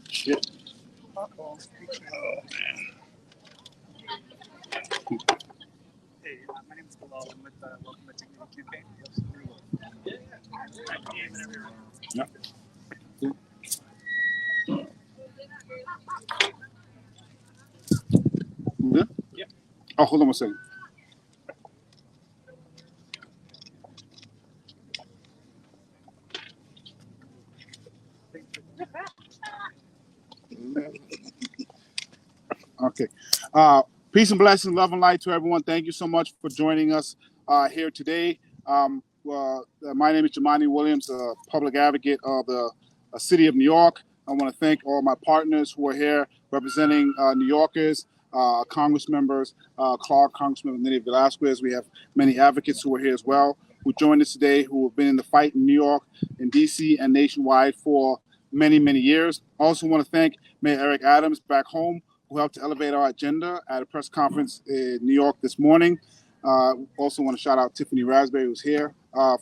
Shit. Uh-oh. Oh, man. Hey, my name is Bilal. I'm with Welcome to Dignity campaign. We have some new Yep. Yeah? Yep. Oh, hold on one second. Okay. Peace and blessings, love and light to everyone. Thank you so much for joining us here today. My name is Jumaane Williams, public advocate of the city of New York. I want to thank all my partners who are here representing New Yorkers, Congress members, Clark, Congressman Nydia Velasquez. We have many advocates who are here as well, who joined us today, who have been in the fight in New York, in D.C., and nationwide for many, many years. I also want to thank Mayor Eric Adams back home, who helped to elevate our agenda at a press conference in New York this morning. Also want to shout out Tiffany Raspberry, who's here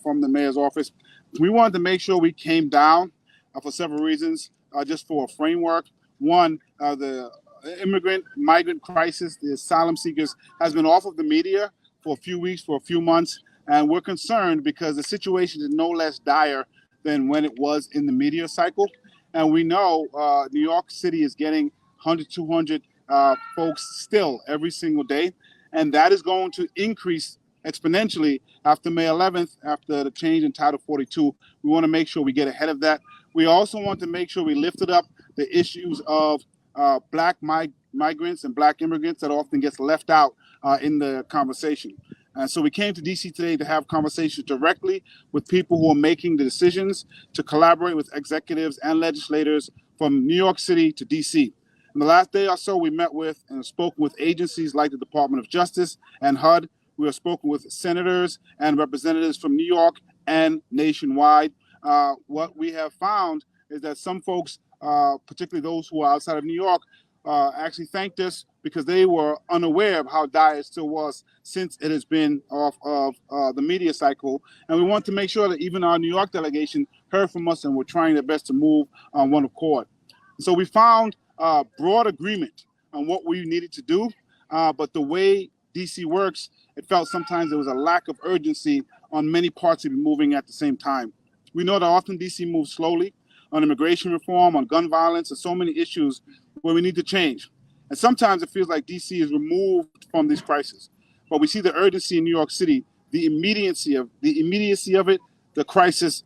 from the mayor's office. We wanted to make sure we came down for several reasons, just for a framework. One, the migrant crisis, the asylum seekers, has been off of the media for a few weeks, for a few months, and we're concerned because the situation is no less dire than when it was in the media cycle. And we know New York City is getting 100, 200 folks still every single day. And that is going to increase exponentially after May 11th, after the change in Title 42. We want to make sure we get ahead of that. We also want to make sure we lifted up the issues of Black migrants and Black immigrants that often gets left out in the conversation. And so we came to DC today to have conversations directly with people who are making the decisions, to collaborate with executives and legislators from New York City to DC. In the last day or so, we met with and spoken with agencies like the Department of Justice and HUD. We have spoken with senators and representatives from New York and nationwide. What we have found is that some folks, particularly those who are outside of New York, actually thanked us because they were unaware of how dire it still was since it has been off of the media cycle. And we want to make sure that even our New York delegation heard from us, and we're trying their best to move on one accord. So we found broad agreement on what we needed to do, but the way DC works, it felt sometimes there was a lack of urgency on many parts of it moving at the same time. We know that often DC moves slowly on immigration reform, on gun violence, and so many issues where we need to change. And sometimes it feels like DC is removed from these crises. But we see the urgency in New York City, the immediacy of it, the crisis,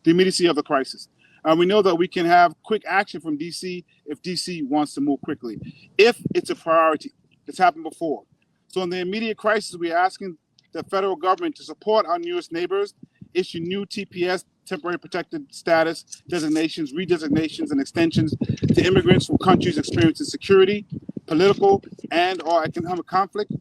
the immediacy of the crisis. We know that we can have quick action from DC if DC wants to move quickly, if it's a priority. It's happened before. So in the immediate crisis, we're asking the federal government to support our newest neighbors, issue new TPS, temporary protected status, designations, redesignations, and extensions to immigrants from countries experiencing security, political, and or economic conflict,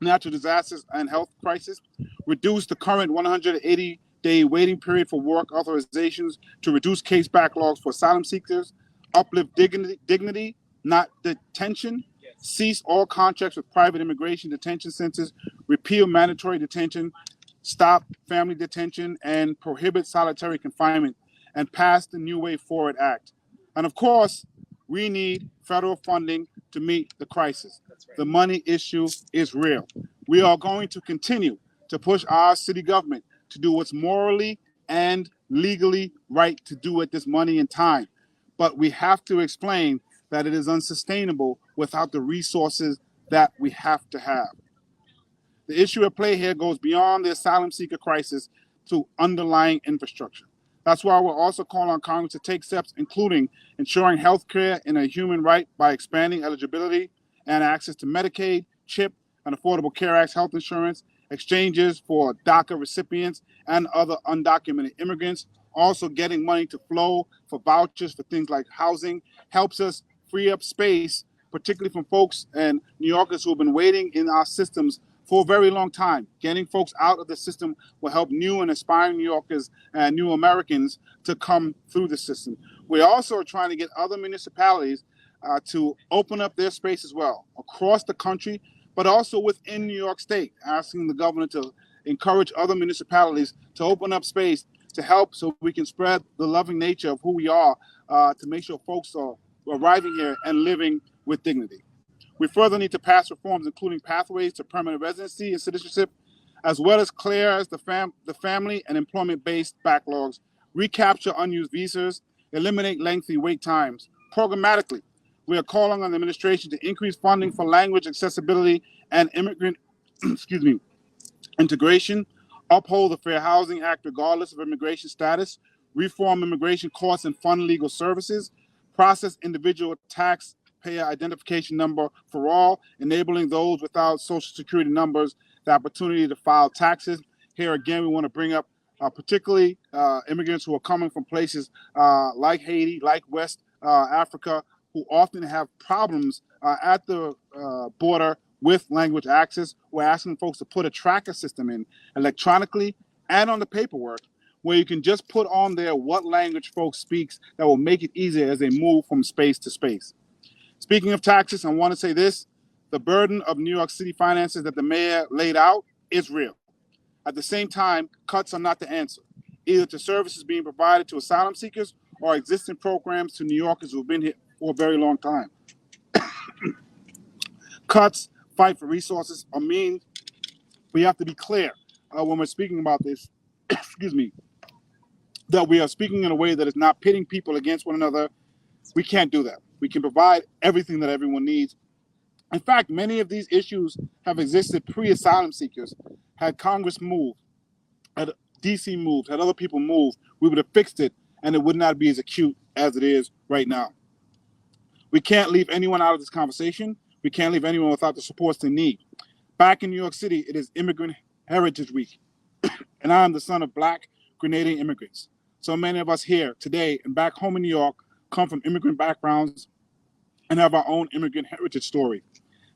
natural disasters, and health crisis, reduce the current 180-day waiting period for work authorizations to reduce case backlogs for asylum seekers, uplift dignity, not detention, cease all contracts with private immigration detention centers, repeal mandatory detention, stop family detention, and prohibit solitary confinement, and pass the New Way Forward Act. And of course, we need federal funding to meet the crisis. Right. The money issue is real. We are going to continue to push our city government to do what's morally and legally right to do at this money and time. But we have to explain that it is unsustainable without the resources that we have to have. The issue at play here goes beyond the asylum seeker crisis to underlying infrastructure. That's why we're also calling on Congress to take steps, including ensuring health care in a human right by expanding eligibility and access to Medicaid, CHIP, and Affordable Care Act health insurance, exchanges for DACA recipients and other undocumented immigrants. Also getting money to flow for vouchers for things like housing helps us free up space, particularly from folks and New Yorkers who have been waiting in our systems for a very long time. Getting folks out of the system will help new and aspiring New Yorkers and new Americans to come through the system. We also are trying to get other municipalities to open up their space as well, across the country, but also within New York State, asking the governor to encourage other municipalities to open up space to help so we can spread the loving nature of who we are to make sure folks are arriving here and living with dignity. We further need to pass reforms, including pathways to permanent residency and citizenship, as well as clear the family and employment-based backlogs, recapture unused visas, eliminate lengthy wait times. Programmatically, we are calling on the administration to increase funding for language accessibility and immigrant integration, uphold the Fair Housing Act regardless of immigration status, reform immigration courts and fund legal services, process individual taxpayer identification number for all, enabling those without social security numbers the opportunity to file taxes. Here again, we want to bring up particularly immigrants who are coming from places like Haiti, like West Africa, who often have problems at the border with language access. We're asking folks to put a tracker system in electronically and on the paperwork where you can just put on there what language folks speaks that will make it easier as they move from space to space. Speaking of taxes, I want to say this. The burden of New York City finances that the mayor laid out is real. At the same time, cuts are not the answer, either to services being provided to asylum seekers or existing programs to New Yorkers who have been here for a very long time. Cuts, fight for resources, or mean we have to be clear when we're speaking about this, that we are speaking in a way that is not pitting people against one another. We can't do that. We can provide everything that everyone needs. In fact, many of these issues have existed pre-asylum seekers. Had Congress moved, had DC moved, had other people moved, we would have fixed it, and it would not be as acute as it is right now. We can't leave anyone out of this conversation. We can't leave anyone without the supports they need. Back in New York City, it is Immigrant Heritage Week, and I am the son of Black Grenadian immigrants. So many of us here today and back home in New York come from immigrant backgrounds and have our own immigrant heritage story.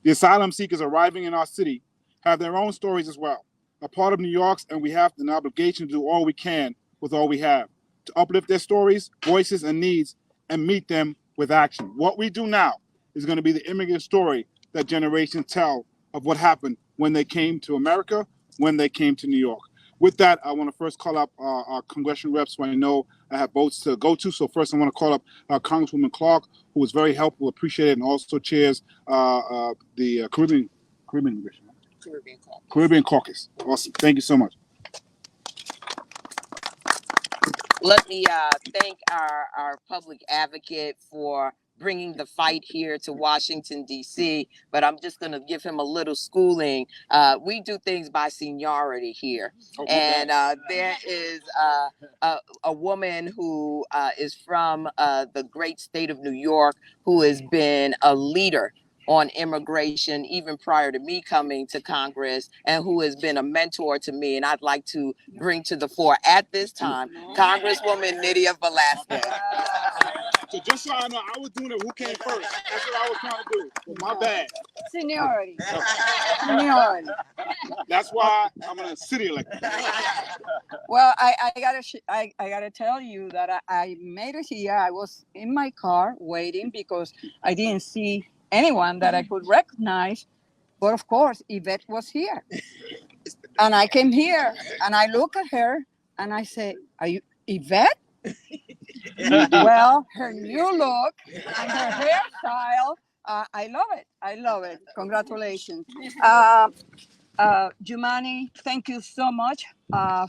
The asylum seekers arriving in our city have their own stories as well, a part of New York's, and we have an obligation to do all we can with all we have, to uplift their stories, voices, and needs, and meet them with action. What we do now is going to be the immigrant story that generations tell of what happened when they came to America, when they came to New York. With that, I want to first call up our congressional reps who I know I have votes to go to. So first I want to call up Congresswoman Clark, who was very helpful, appreciated, and also chairs the Caribbean Caucus. Awesome. Thank you so much. Let me thank our public advocate for bringing the fight here to Washington, D.C., but I'm just going to give him a little schooling. We do things by seniority here. And there is a woman who is from the great state of New York who has been a leader on immigration even prior to me coming to Congress, and who has been a mentor to me. And I'd like to bring to the fore at this time, Congresswoman Nydia Velasquez. So just so I know, I was doing it who came first. That's what I was trying to do. But my bad. Seniority. Seniority. That's why I'm a city elected. Well, I gotta tell you that I made it here. I was in my car waiting because I didn't see anyone that I could recognize. But of course, Yvette was here. And I came here and I look at her and I say, "Are you Yvette?" Well, her new look and her hairstyle, I love it. I love it. Congratulations. Jumaane, thank you so much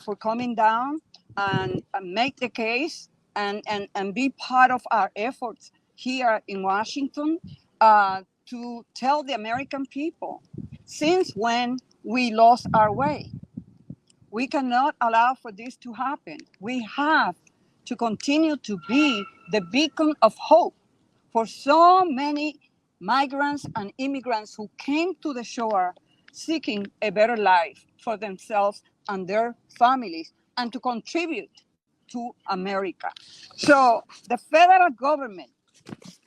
for coming down and make the case and be part of our efforts here in Washington to tell the American people since when we lost our way. We cannot allow for this to happen. We have to continue to be the beacon of hope for so many migrants and immigrants who came to the shore seeking a better life for themselves and their families, and to contribute to America. So the federal government,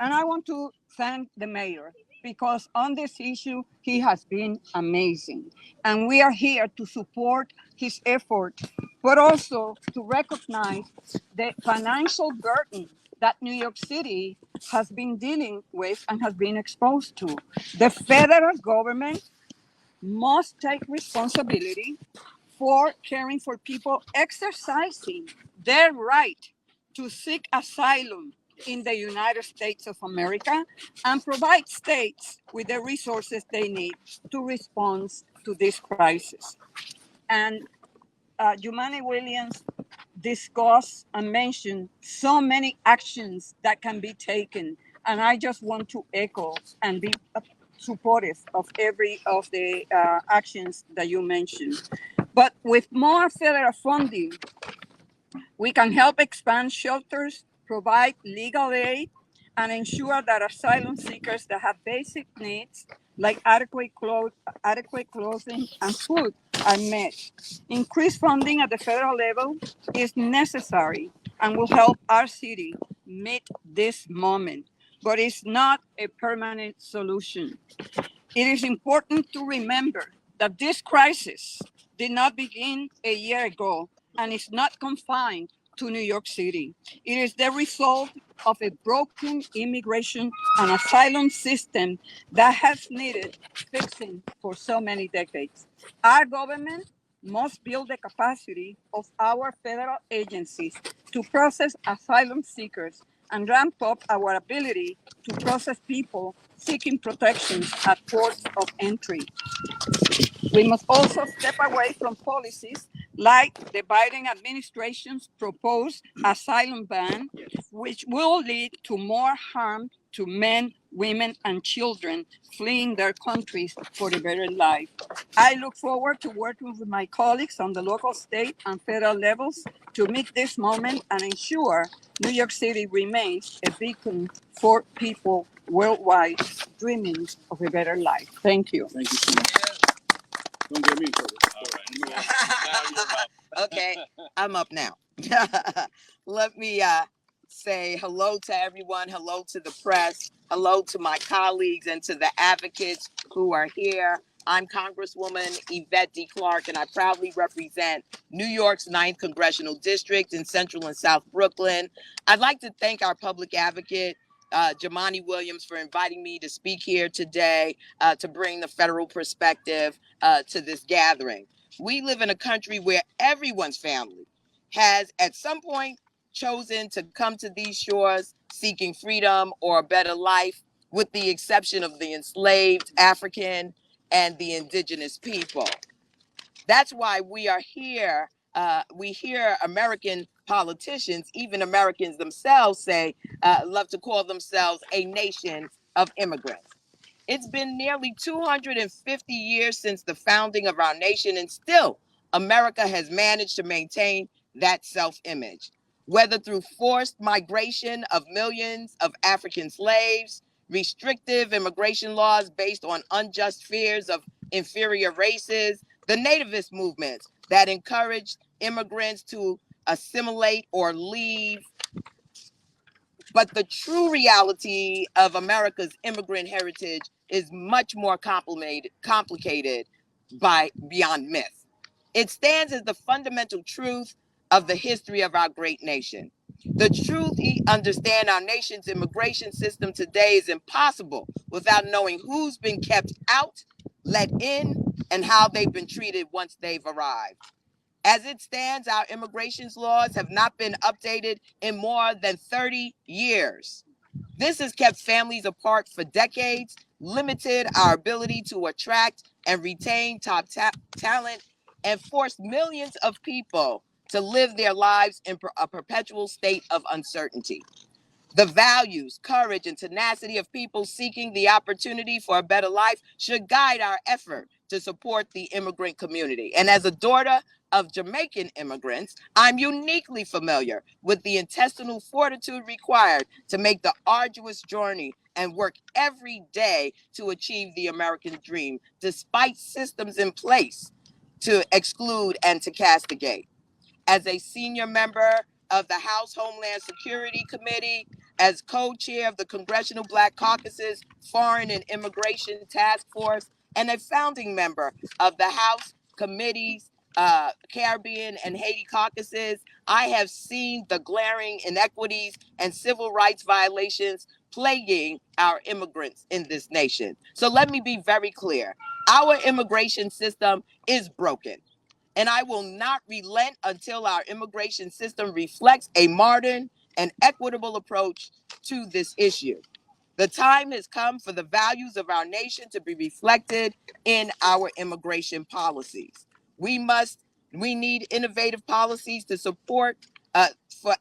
and I want to thank the mayor, because on this issue, he has been amazing. And we are here to support his effort, but also to recognize the financial burden that New York City has been dealing with and has been exposed to. The federal government must take responsibility for caring for people exercising their right to seek asylum in the United States of America and provide states with the resources they need to respond to this crisis. And Jumaane Williams discussed and mentioned so many actions that can be taken. And I just want to echo and be supportive of every of the actions that you mentioned. But with more federal funding, we can help expand shelters, provide legal aid, and ensure that asylum seekers that have basic needs like adequate clothing and food are met. Increased funding at the federal level is necessary and will help our city meet this moment, but it's not a permanent solution. It is important to remember that this crisis did not begin a year ago and is not confined to New York City. It is the result of a broken immigration and asylum system that has needed fixing for so many decades. Our government must build the capacity of our federal agencies to process asylum seekers and ramp up our ability to process people seeking protection at ports of entry. We must also step away from policies like the Biden administration's proposed asylum ban, which will lead to more harm to men, women, and children fleeing their countries for a better life. I look forward to working with my colleagues on the local, state, and federal levels to meet this moment and ensure New York City remains a beacon for people worldwide dreaming of a better life. Thank you. Thank you so much. Don't get me in trouble. All right. Okay, I'm up now. Let me say hello to everyone, hello to the press, hello to my colleagues and to the advocates who are here. I'm Congresswoman Yvette D. Clarke, and I proudly represent New York's 9th Congressional District in Central and South Brooklyn. I'd like to thank our public advocate, Jumaane Williams, for inviting me to speak here today to bring the federal perspective to this gathering. We live in a country where everyone's family has at some point chosen to come to these shores seeking freedom or a better life, with the exception of the enslaved African and the indigenous people. That's why we are here. We hear American politicians, even Americans themselves, say, love to call themselves a nation of immigrants. It's been nearly 250 years since the founding of our nation, and still America has managed to maintain that self-image, whether through forced migration of millions of African slaves, restrictive immigration laws based on unjust fears of inferior races, the nativist movements that encouraged immigrants to assimilate or leave. But the true reality of America's immigrant heritage is much more complicated beyond myth. It stands as the fundamental truth of the history of our great nation. The truth we understand our nation's immigration system today is impossible without knowing who's been kept out, let in, and how they've been treated once they've arrived. As it stands, our immigration laws have not been updated in more than 30 years. This has kept families apart for decades, limited our ability to attract and retain top talent, and forced millions of people to live their lives in a perpetual state of uncertainty. The values, courage, and tenacity of people seeking the opportunity for a better life should guide our effort to support the immigrant community. And as a daughter of Jamaican immigrants, I'm uniquely familiar with the intestinal fortitude required to make the arduous journey and work every day to achieve the American dream, despite systems in place to exclude and to castigate. As a senior member of the House Homeland Security Committee, as co-chair of the Congressional Black Caucus's Foreign and Immigration Task Force, and a founding member of the House Committees, Caribbean and Haiti caucuses, I have seen the glaring inequities and civil rights violations plaguing our immigrants in this nation. So let me be very clear. Our immigration system is broken. and I will not relent until our immigration system reflects a modern and equitable approach to this issue. The time has come for the values of our nation to be reflected in our immigration policies. We need innovative policies to support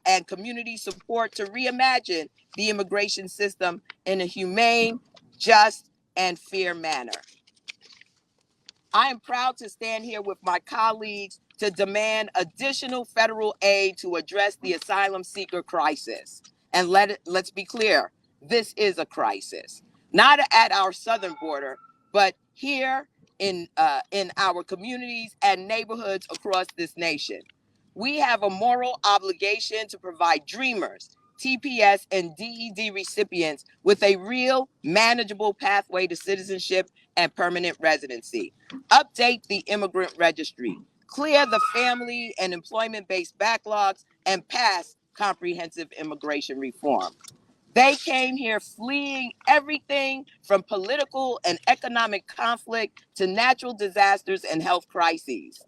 and community support to reimagine the immigration system in a humane, just, and fair manner. I am proud to stand here with my colleagues to demand additional federal aid to address the asylum seeker crisis. And let's be clear, this is a crisis, not at our southern border, but here in our communities and neighborhoods across this nation. We have a moral obligation to provide dreamers, TPS, and DED recipients with a real, manageable pathway to citizenship and permanent residency. Update the immigrant registry, clear the family and employment-based backlogs, and pass comprehensive immigration reform. They came here fleeing everything from political and economic conflict to natural disasters and health crises.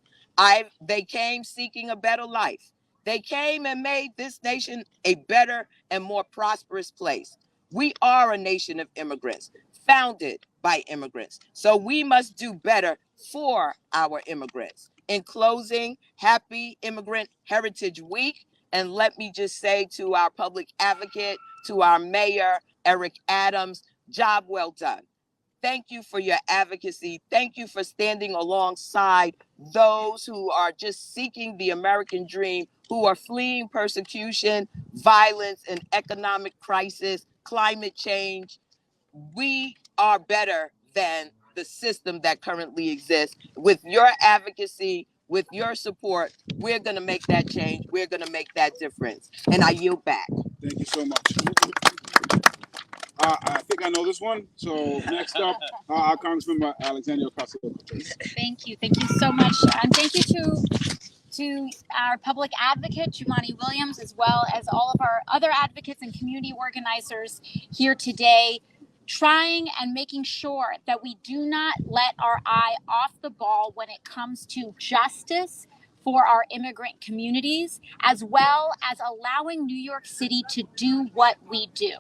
They came seeking a better life. They came and made this nation a better and more prosperous place. We are a nation of immigrants, founded by immigrants. So we must do better for our immigrants. In closing, happy Immigrant Heritage Week. And let me just say to our public advocate, to our mayor, Eric Adams, job well done. Thank you for your advocacy. Thank you for standing alongside those who are just seeking the American dream, who are fleeing persecution, violence, and economic crisis, climate change. We are better than the system that currently exists. With your advocacy, with your support, we're going to make that change. We're going to make that difference. And I yield back. Thank you so much. I think I know this one. So next up, our Congressman Alexandria Ocasio-Cortez. Thank you so much, and thank you to our public advocate Jumaane Williams, as well as all of our other advocates and community organizers here today, trying and making sure that we do not let our eye off the ball when it comes to justice for our immigrant communities, as well as allowing New York City to do what we do.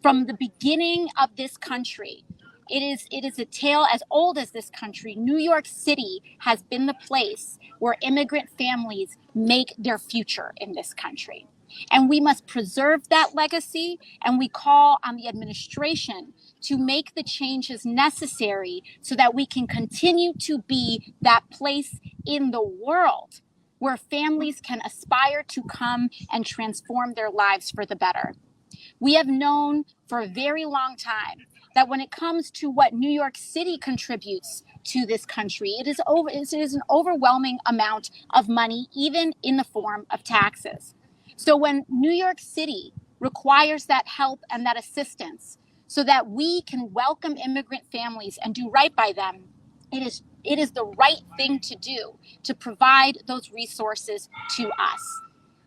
From the beginning of this country, it is a tale as old as this country. New York City has been the place where immigrant families make their future in this country. And we must preserve that legacy, and we call on the administration to make the changes necessary so that we can continue to be that place in the world where families can aspire to come and transform their lives for the better. We have known for a very long time that when it comes to what New York City contributes to this country, it is an overwhelming amount of money, even in the form of taxes. So when New York City requires that help and that assistance so that we can welcome immigrant families and do right by them, it is the right thing to do to provide those resources to us.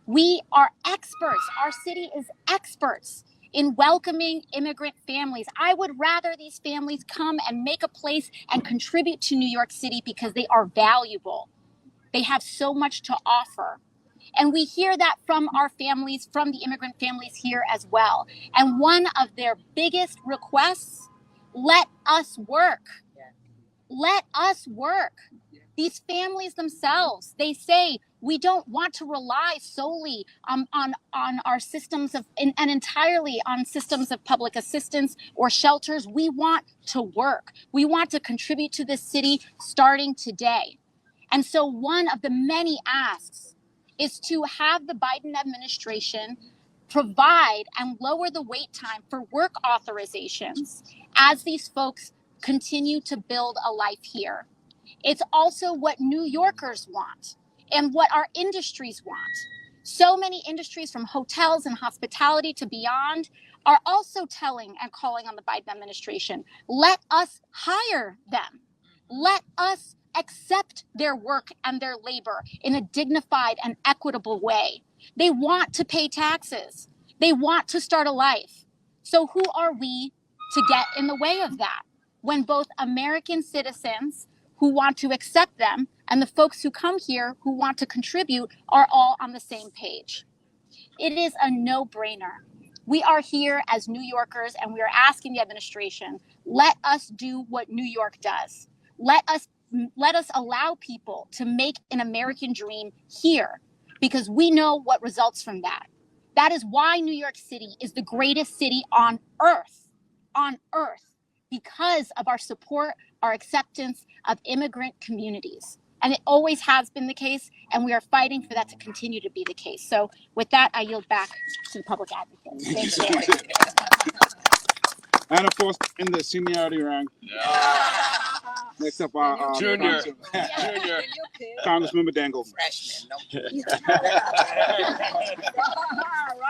We are experts. Our city is experts in welcoming immigrant families. I would rather these families come and make a place and contribute to New York City because they are valuable. They have so much to offer. And we hear that from our families, from the immigrant families here as well. And one of their biggest requests, let us work. Let us work. These families themselves, they say, we don't want to rely solely on our systems of and entirely on systems of public assistance or shelters. We want to work. We want to contribute to this city starting today. And so one of the many asks is to have the Biden administration provide and lower the wait time for work authorizations as these folks continue to build a life here. It's also what New Yorkers want and what our industries want. So many industries, from hotels and hospitality to beyond, are also telling and calling on the Biden administration, let us hire them. Let us accept their work and their labor in a dignified and equitable way. They want to pay taxes. They want to start a life. So who are we to get in the way of that when both American citizens who want to accept them, And the folks who come here who want to contribute are all on the same page. It is a no-brainer. We are here as New Yorkers and we are asking the administration, let us do what New York does. Let us allow people to make an American dream here because we know what results from that. That is why New York City is the greatest city on earth, because of our support, our acceptance of immigrant communities. And it always has been the case, and we are fighting for that to continue to be the case. So with that, I yield back to the public advocate. Thank you. And of course, in the seniority rank, next up our Junior. Congressmember Dangle. Freshman.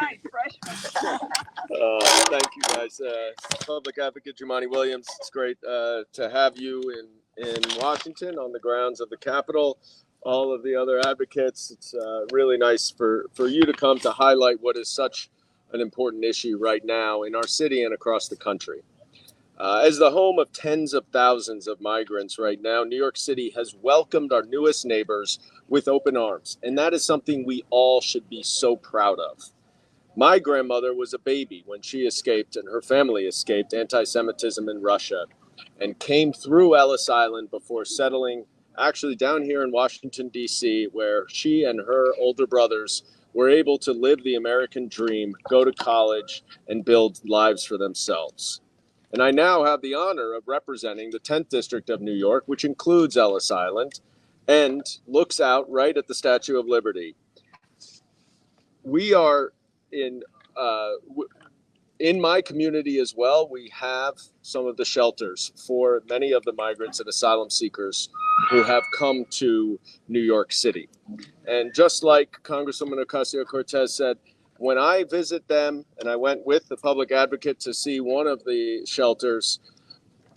Right, freshman. Thank you, guys. Public Advocate Jumaane Williams, it's great to have you in Washington on the grounds of the Capitol. All of the other advocates, it's really nice for you to come to highlight what is such an important issue right now in our city and across the country. As the home of tens of thousands of migrants right now, New York City has welcomed our newest neighbors with open arms, and that is something we all should be so proud of. My grandmother was a baby when she escaped and her family escaped anti-Semitism in Russia and came through Ellis Island before settling actually down here in Washington, D.C., where she and her older brothers were able to live the American dream, go to college, and build lives for themselves. And I now have the honor of representing the 10th District of New York, which includes Ellis Island and looks out right at the Statue of Liberty. We are in my community as well, we have some of the shelters for many of the migrants and asylum seekers who have come to New York City. And just like Congresswoman Ocasio-Cortez said, when I visit them, and I went with the public advocate to see one of the shelters,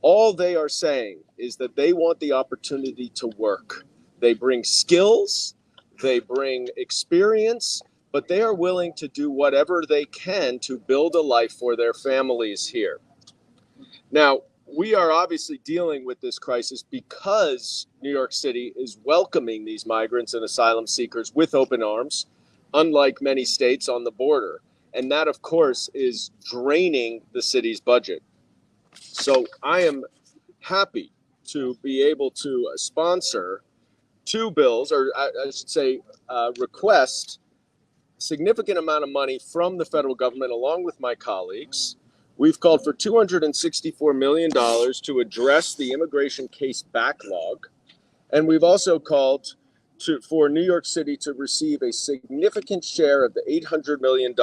all they are saying is that they want the opportunity to work. They bring skills, they bring experience, but they are willing to do whatever they can to build a life for their families here. Now, we are obviously dealing with this crisis because New York City is welcoming these migrants and asylum seekers with open arms, unlike many states on the border. And that, of course, is draining the city's budget. So I am happy to be able to sponsor two bills, or I should say request significant amount of money from the federal government along with my colleagues. We've called for $264 million to address the immigration case backlog. And we've also called for New York City to receive a significant share of the $800 million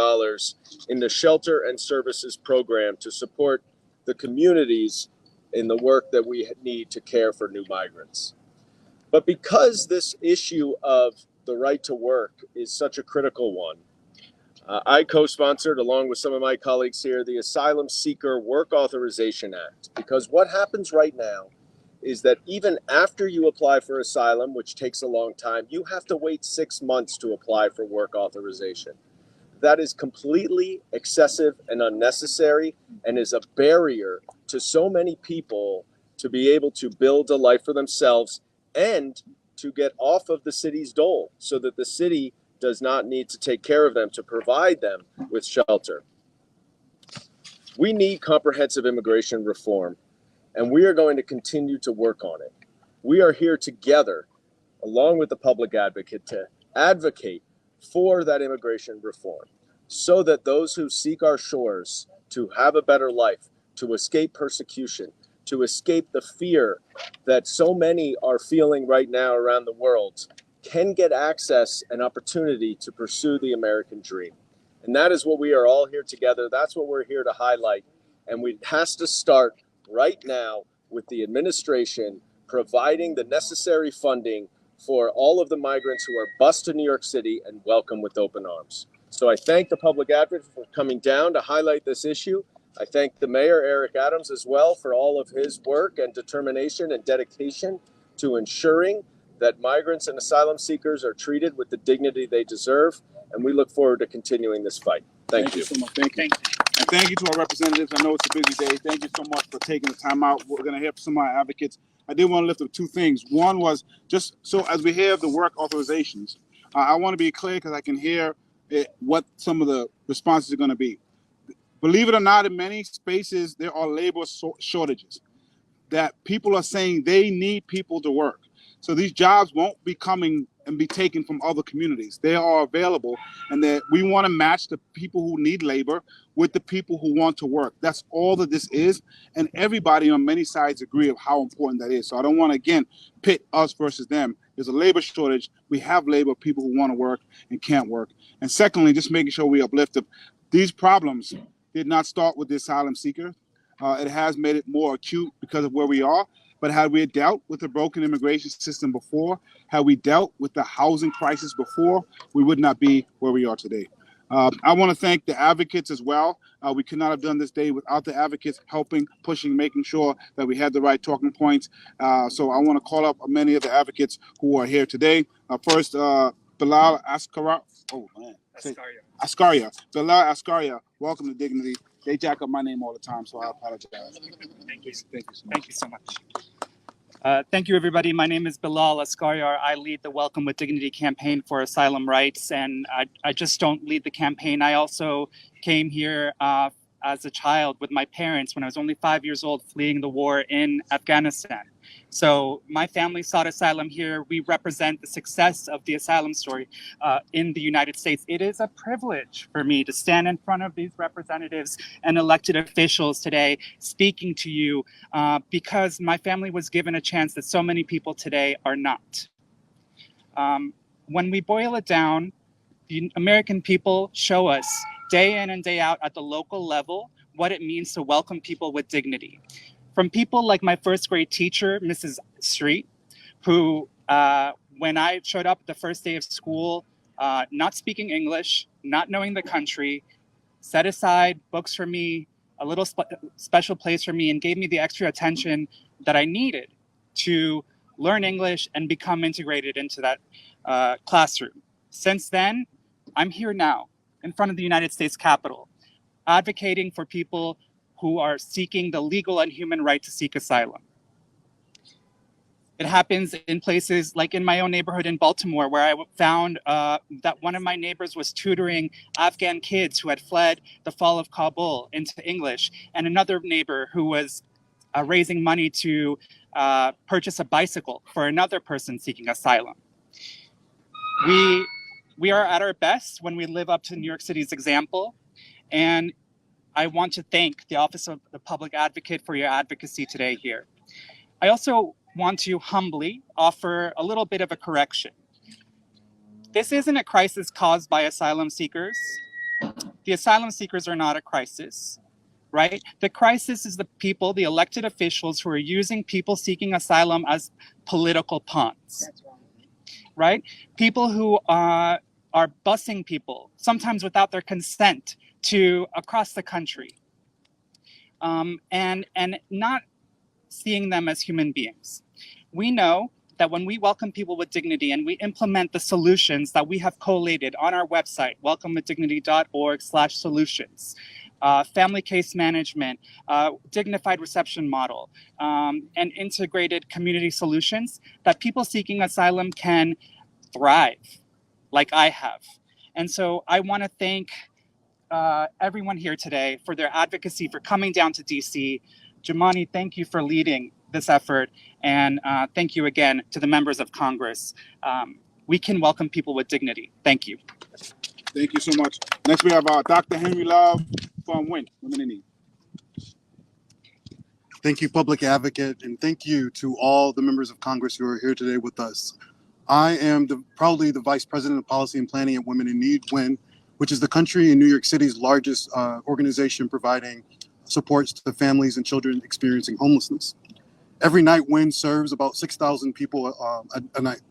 in the Shelter and Services Program to support the communities in the work that we need to care for new migrants. But because this issue of the right to work is such a critical one, I co-sponsored, along with some of my colleagues here, the Asylum Seeker Work Authorization Act. Because what happens right now is that even after you apply for asylum, which takes a long time, you have to wait 6 months to apply for work authorization. That is completely excessive and unnecessary and is a barrier to so many people to be able to build a life for themselves and to get off of the city's dole so that the city does not need to take care of them to provide them with shelter. We need comprehensive immigration reform, and we are going to continue to work on it. We are here together, along with the public advocate, to advocate for that immigration reform so that those who seek our shores to have a better life, to escape persecution, to escape the fear that so many are feeling right now around the world, can get access and opportunity to pursue the American dream. And that is what we are all here together. That's what we're here to highlight. And it has to start right now with the administration providing the necessary funding for all of the migrants who are bused to New York City and welcome with open arms. So I thank the public advocate for coming down to highlight this issue. I thank the mayor, Eric Adams, as well for all of his work and determination and dedication to ensuring that migrants and asylum seekers are treated with the dignity they deserve. And we look forward to continuing this fight. Thank you so much. Thank you. And thank you to our representatives. I know it's a busy day. Thank you so much for taking the time out. We're going to hear from some of our advocates I did want to lift up two things. One was just so as we have the work authorizations, I want to be clear because I can hear what some of the responses are going to be. Believe it or not, in many spaces, there are labor shortages that people are saying they need people to work. So these jobs won't be coming and be taken from other communities. They are available, and that we want to match the people who need labor with the people who want to work. That's all that this is, and everybody on many sides agree of how important that is. So I don't want to, again, pit us versus them. There's a labor shortage. We have labor, people who want to work and can't work. And secondly, just making sure we uplift them. These problems did not start with the asylum seeker. It has made it more acute because of where we are. But had we dealt with the broken immigration system before, had we dealt with the housing crisis before, we would not be where we are today. I want to thank the advocates as well. We could not have done this day without the advocates helping, pushing, making sure that we had the right talking points. So I want to call up many of the advocates who are here today. First, Bilal Askara. Oh, man. Askaria. Bilal Askaria, welcome to Dignity. They jack up my name all the time, so I apologize. Thank you. Thank you so much. Thank you so much. Thank you, everybody. My name is Bilal Askaryar. I lead the Welcome with Dignity campaign for asylum rights, and I just don't lead the campaign. I also came here as a child with my parents when I was only 5 years old, fleeing the war in Afghanistan. So my family sought asylum here. We represent the success of the asylum story in the United States. It is a privilege for me to stand in front of these representatives and elected officials today, speaking to you because my family was given a chance that so many people today are not. When we boil it down, the American people show us day in and day out at the local level what it means to welcome people with dignity. From people like my first grade teacher, Mrs. Street, who, when I showed up the first day of school, not speaking English, not knowing the country, set aside books for me, a little special place for me, and gave me the extra attention that I needed to learn English and become integrated into that classroom. Since then, I'm here now in front of the United States Capitol, advocating for people who are seeking the legal and human right to seek asylum. It happens in places like in my own neighborhood in Baltimore, where I found that one of my neighbors was tutoring Afghan kids who had fled the fall of Kabul into English, and another neighbor who was raising money to purchase a bicycle for another person seeking asylum. We are at our best when we live up to New York City's example, and I want to thank the Office of the Public Advocate for your advocacy today here. I also want to humbly offer a little bit of a correction. This isn't a crisis caused by asylum seekers. The asylum seekers are not a crisis, right? The crisis is the people, the elected officials who are using people seeking asylum as political pawns, right? People who are busing people, sometimes without their consent, to across the country, and not seeing them as human beings. We know that when we welcome people with dignity and we implement the solutions that we have collated on our website, welcomewithdignity.org/solutions, family case management, dignified reception model, and integrated community solutions, that people seeking asylum can thrive like I have. And so I want to thank everyone here today for their advocacy, for coming down to DC. Jumaane, thank you for leading this effort, and thank you again to the members of Congress. We can welcome people with dignity. Thank you. Thank you so much. Next we have Dr. Henry Love from WIN, Women in Need. Thank you, Public Advocate, and thank you to all the members of Congress who are here today with us. I am proudly the Vice President of Policy and Planning at Women in Need, WIN, which is the country and New York City's largest organization providing supports to families and children experiencing homelessness. Every night, WIN serves about 6,000 people a night,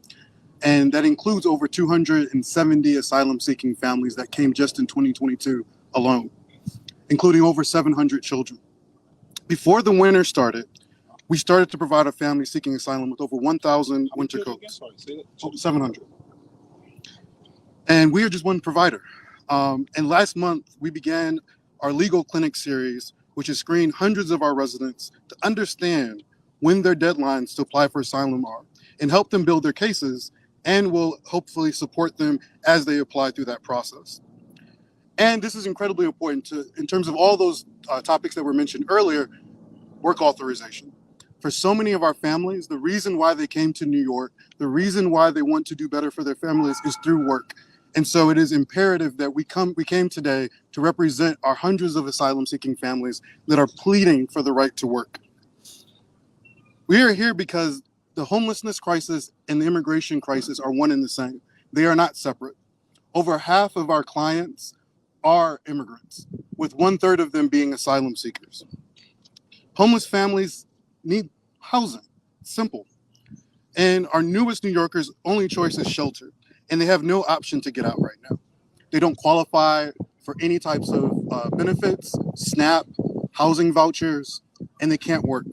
and that includes over 270 asylum-seeking families that came just in 2022 alone, including over 700 children. Before the winter started, we started to provide our families seeking asylum with over 1,000 winter coats. 700. And we are just one provider. And last month, we began our legal clinic series, which has screened hundreds of our residents to understand when their deadlines to apply for asylum are, and help them build their cases, and will hopefully support them as they apply through that process. And this is incredibly important in terms of all those topics that were mentioned earlier, work authorization. For so many of our families, the reason why they came to New York, the reason why they want to do better for their families is through work. And so it is imperative that we came today to represent our hundreds of asylum-seeking families that are pleading for the right to work. We are here because the homelessness crisis and the immigration crisis are one and the same. They are not separate. Over half of our clients are immigrants, with 1/3 of them being asylum seekers. Homeless families need housing, simple. And our newest New Yorkers' only choice is shelter, and they have no option to get out right now. They don't qualify for any types of benefits, SNAP, housing vouchers, and they can't work.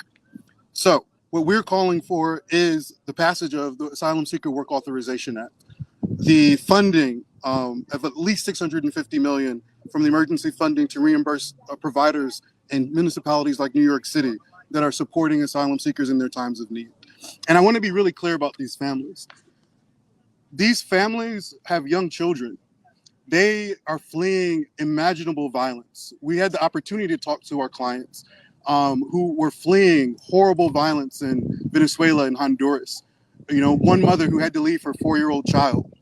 So what we're calling for is the passage of the Asylum Seeker Work Authorization Act, the funding of at least $650 million from the emergency funding to reimburse providers and municipalities like New York City that are supporting asylum seekers in their times of need. And I want to be really clear about these families. These families have young children. They are fleeing imaginable violence. We had the opportunity to talk to our clients who were fleeing horrible violence in Venezuela and Honduras. You know, one mother who had to leave her 4-year-old child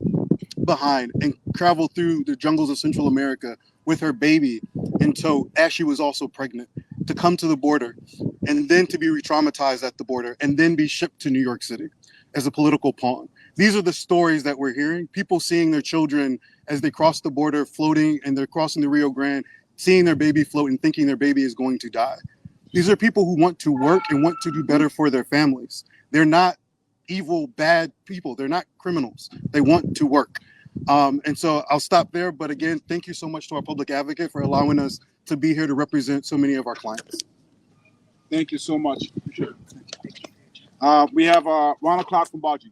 behind and travel through the jungles of Central America with her baby in tow as she was also pregnant to come to the border and then to be re-traumatized at the border and then be shipped to New York City as a political pawn. These are the stories that we're hearing. People seeing their children as they cross the border floating and they're crossing the Rio Grande, seeing their baby float and thinking their baby is going to die. These are people who want to work and want to do better for their families. They're not evil, bad people. They're not criminals. They want to work. And so I'll stop there. But again, thank you so much to our public advocate for allowing us to be here to represent so many of our clients. Thank you so much. Appreciate it. We have Ronald Clark from Baji.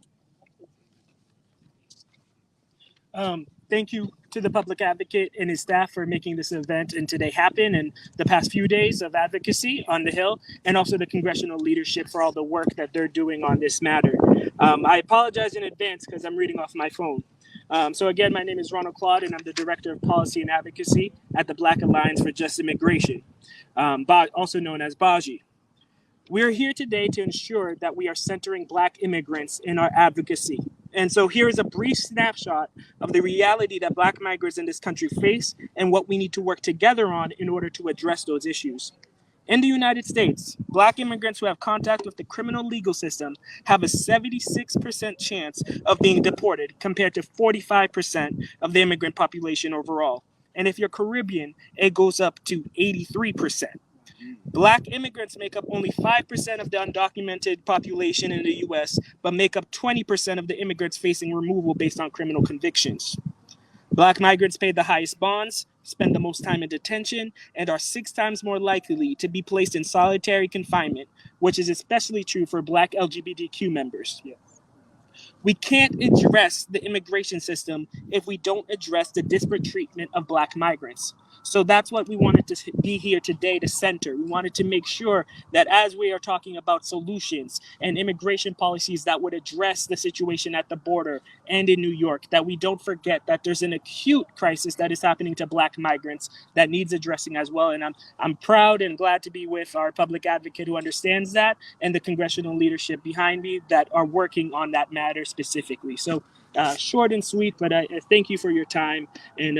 Thank you to the public advocate and his staff for making this event and today happen, and the past few days of advocacy on the Hill, and also the congressional leadership for all the work that they're doing on this matter. I apologize in advance because I'm reading off my phone. So again, my name is Ronald Claude, and I'm the Director of Policy and Advocacy at the Black Alliance for Just Immigration, also known as Baji. We're here today to ensure that we are centering Black immigrants in our advocacy. And so here is a brief snapshot of the reality that Black migrants in this country face and what we need to work together on in order to address those issues. In the United States, Black immigrants who have contact with the criminal legal system have a 76% chance of being deported compared to 45% of the immigrant population overall. And if you're Caribbean, it goes up to 83%. Black immigrants make up only 5% of the undocumented population in the US, but make up 20% of the immigrants facing removal based on criminal convictions. Black migrants pay the highest bonds, spend the most time in detention, and are 6 times more likely to be placed in solitary confinement, which is especially true for Black LGBTQ members. We can't address the immigration system if we don't address the disparate treatment of Black migrants. So that's what we wanted to be here today to center. We wanted to make sure that as we are talking about solutions and immigration policies that would address the situation at the border and in New York, that we don't forget that there's an acute crisis that is happening to Black migrants that needs addressing as well. And I'm proud and glad to be with our public advocate who understands that and the congressional leadership behind me that are working on that matter specifically. So short and sweet, but I thank you for your time, and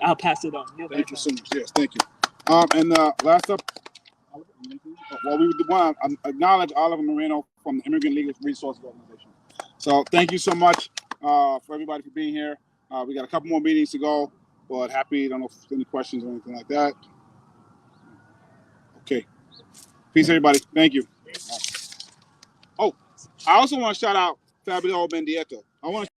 I'll pass it on. Thank you so much. Yes, thank you. And last up, well, we want to acknowledge Oliver Moreno from the Immigrant Legal Resources Organization. So thank you so much for everybody for being here. We got a couple more meetings to go, but happy. I don't know if there's any questions or anything like that. Okay. Peace, everybody. Thank you. Oh, I also want to shout out Fabio Mendieta. I want to